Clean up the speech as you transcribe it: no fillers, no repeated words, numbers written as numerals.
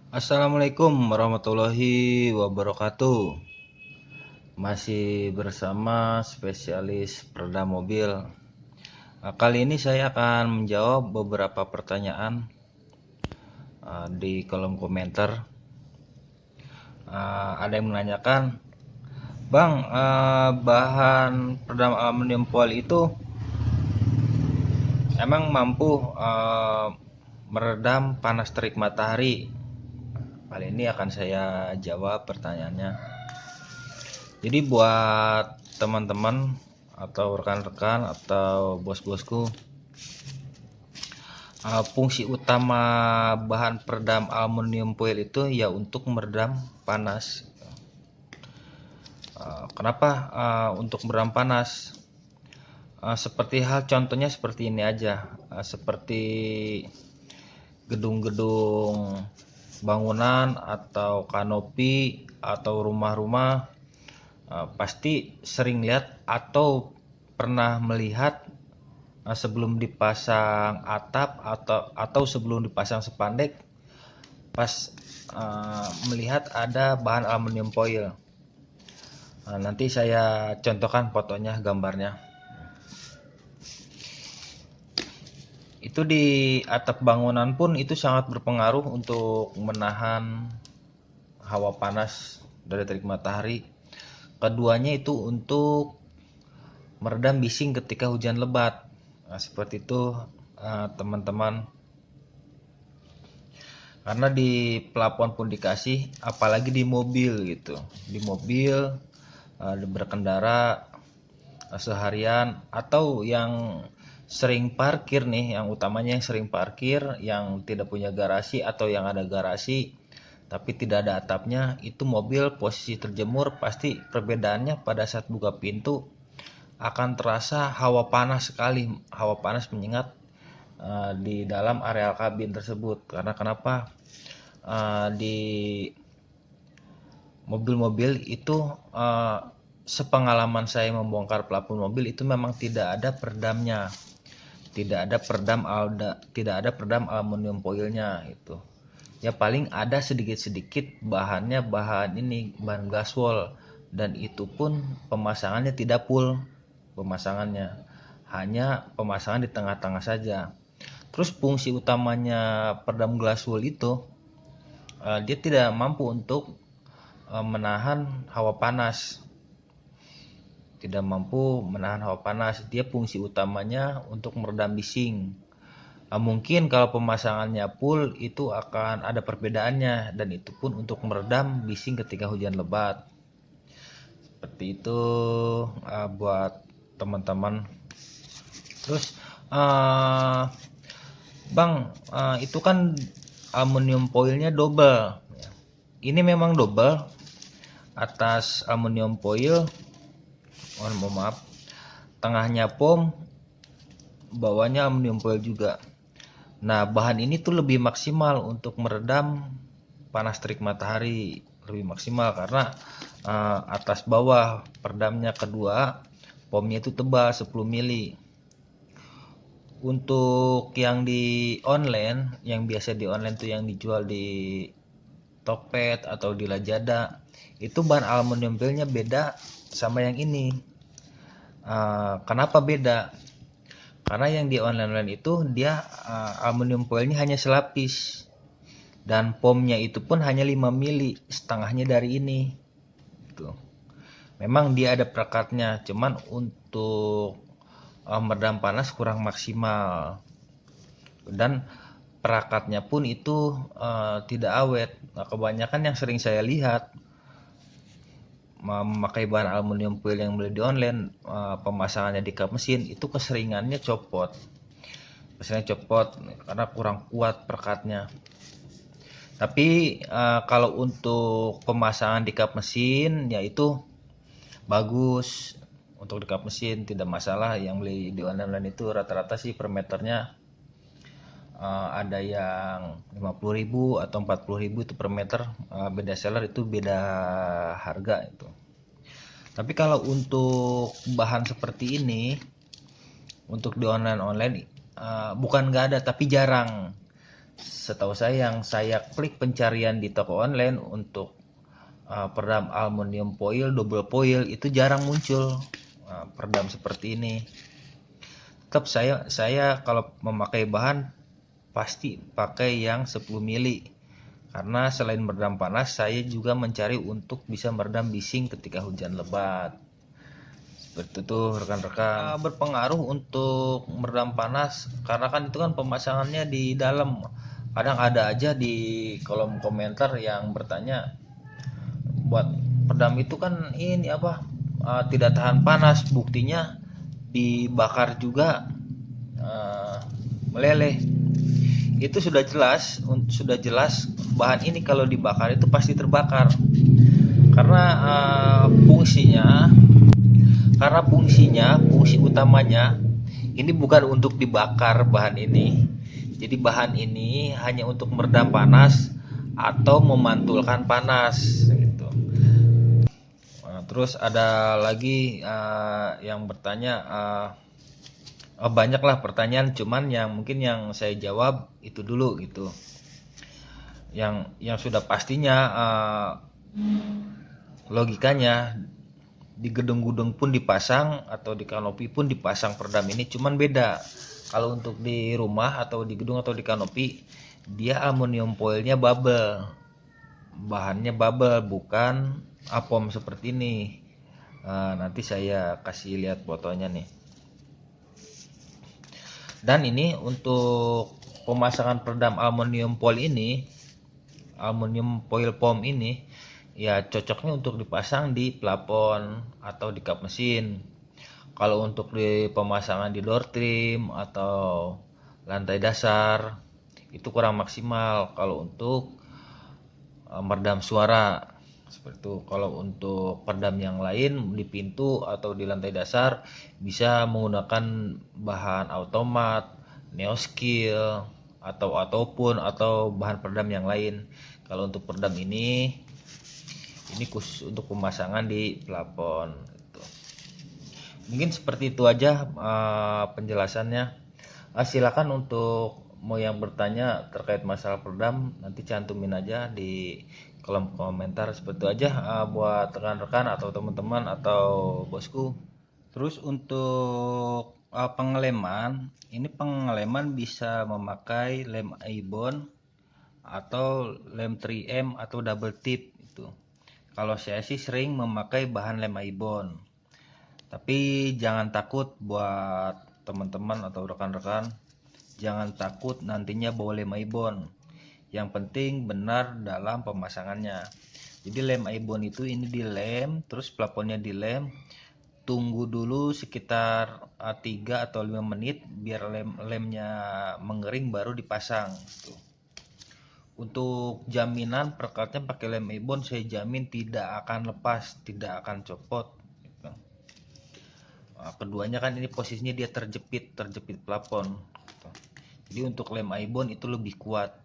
Assalamualaikum warahmatullahi wabarakatuh. Masih bersama spesialis peredam mobil. Kali ini saya akan menjawab beberapa pertanyaan di kolom komentar. Ada yang menanyakan, Bang, bahan peredam aluminium foil itu emang mampu meredam panas terik matahari? Kali ini akan saya jawab pertanyaannya. Jadi buat teman-teman atau rekan-rekan atau bos-bosku, fungsi utama bahan peredam aluminium foil itu ya untuk meredam panas. Kenapa untuk meredam panas? Seperti hal contohnya seperti ini aja, seperti gedung-gedung bangunan atau kanopi atau rumah-rumah. Pasti sering lihat atau pernah melihat sebelum dipasang atap atau sebelum dipasang spandek, pas melihat ada bahan aluminium foil. Nanti saya contohkan fotonya, gambarnya. Itu di atap bangunan pun itu sangat berpengaruh untuk menahan hawa panas dari terik matahari. Keduanya itu untuk meredam bising ketika hujan lebat. Seperti itu teman-teman. Karena di plafon pun dikasih, apalagi di mobil gitu. Di mobil berkendara seharian atau yang sering parkir nih, yang utamanya yang sering parkir, yang tidak punya garasi atau yang ada garasi tapi tidak ada atapnya, itu mobil posisi terjemur, pasti perbedaannya pada saat buka pintu akan terasa hawa panas sekali, hawa panas menyengat di dalam area kabin tersebut. Karena kenapa? Di mobil-mobil itu sepengalaman saya membongkar plafon mobil itu memang tidak ada peredamnya, tidak ada peredam aluminium foilnya itu. Ya paling ada sedikit-sedikit bahannya, bahan gaswall, dan itu pun pemasangannya tidak full pemasangannya, hanya pemasangan di tengah-tengah saja. Terus fungsi utamanya peredam gaswall itu dia tidak mampu untuk menahan hawa panas, tidak mampu menahan hawa panas. Dia fungsi utamanya untuk meredam bising. Mungkin kalau pemasangannya full itu akan ada perbedaannya, dan itu pun untuk meredam bising ketika hujan lebat. Seperti itu buat teman-teman. Terus Bang, itu kan aluminium foilnya double. Ini memang double atas aluminium foil. Mohon maaf, tengahnya foam, bawahnya aluminium foil juga. Nah, bahan ini tuh lebih maksimal untuk meredam panas terik matahari, lebih maksimal karena atas bawah peredamnya. Kedua, foamnya itu tebal 10 mili. Untuk yang di online, yang biasa di online tuh yang dijual di Tokped atau di Lazada, itu bahan aluminium foilnya beda sama yang ini. Kenapa beda? Karena yang di online itu dia aluminium foilnya hanya selapis, dan foamnya itu pun hanya 5 mili, setengahnya dari ini. Tuh. Memang dia ada perekatnya, cuman untuk meredam panas kurang maksimal, dan perakatnya pun itu tidak awet. Nah, kebanyakan yang sering saya lihat memakai bahan aluminium foil yang beli di online, pemasangannya di kap mesin itu keseringannya copot. Karena kurang kuat perekatnya. Tapi kalau untuk pemasangan di kap mesin ya itu bagus. Untuk di kap mesin tidak masalah. Yang beli di online itu rata-rata sih per meternya ada yang 50.000 atau 40.000 itu per meter. Beda seller itu beda harga itu. Tapi kalau untuk bahan seperti ini, untuk di online bukan nggak ada tapi jarang. Setahu saya yang saya klik pencarian di toko online untuk peredam aluminium foil double foil itu jarang muncul peredam seperti ini. Tetap saya kalau memakai bahan pasti pakai yang 10 mili, karena selain meredam panas saya juga mencari untuk bisa meredam bising ketika hujan lebat. Seperti itu rekan-rekan. Berpengaruh untuk meredam panas karena kan itu kan pemasangannya di dalam. Kadang ada aja di kolom komentar yang bertanya, buat peredam itu kan ini apa, tidak tahan panas, buktinya dibakar juga meleleh. Itu sudah jelas bahan ini kalau dibakar itu pasti terbakar, karena fungsi utamanya ini bukan untuk dibakar bahan ini. Jadi bahan ini hanya untuk meredam panas atau memantulkan panas gitu. Terus ada lagi yang bertanya, banyaklah pertanyaan, cuman yang mungkin yang saya jawab itu dulu gitu. Yang sudah pastinya logikanya di gedung-gedung pun dipasang atau di kanopi pun dipasang peredam ini, cuman beda. Kalau untuk di rumah atau di gedung atau di kanopi, dia aluminium foilnya bubble, bahannya bubble, bukan apom seperti ini. Nanti saya kasih lihat fotonya nih. Dan ini untuk pemasangan peredam aluminium foil ini, aluminium foil foam ini, ya cocoknya untuk dipasang di plafon atau di kap mesin. Kalau untuk di pemasangan di door trim atau lantai dasar itu kurang maksimal kalau untuk meredam suara seperti itu. Kalau untuk peredam yang lain di pintu atau di lantai dasar bisa menggunakan bahan automat, neoskill atau bahan peredam yang lain. Kalau untuk peredam ini khusus untuk pemasangan di plafon gitu. Mungkin seperti itu aja penjelasannya. Silakan untuk mau yang bertanya terkait masalah peredam, nanti cantumin aja di kolom komentar. Seperti itu aja buat rekan-rekan atau teman-teman atau bosku. Terus untuk pengeleman bisa memakai lem Ibon atau lem 3M atau double tip itu. Kalau saya sih sering memakai bahan lem Ibon. Tapi jangan takut buat teman-teman atau rekan-rekan, jangan takut nantinya bawa lem Ibon. Yang penting benar dalam pemasangannya. Jadi lem Ibon itu ini dilem, terus plafonnya dilem, tunggu dulu sekitar 3 atau 5 menit biar lemnya mengering baru dipasang gitu. Untuk jaminan perekatnya pakai lem Ibon, saya jamin tidak akan lepas, tidak akan copot gitu. Keduanya kan ini posisinya dia terjepit plafon gitu. Jadi untuk lem Ibon itu lebih kuat.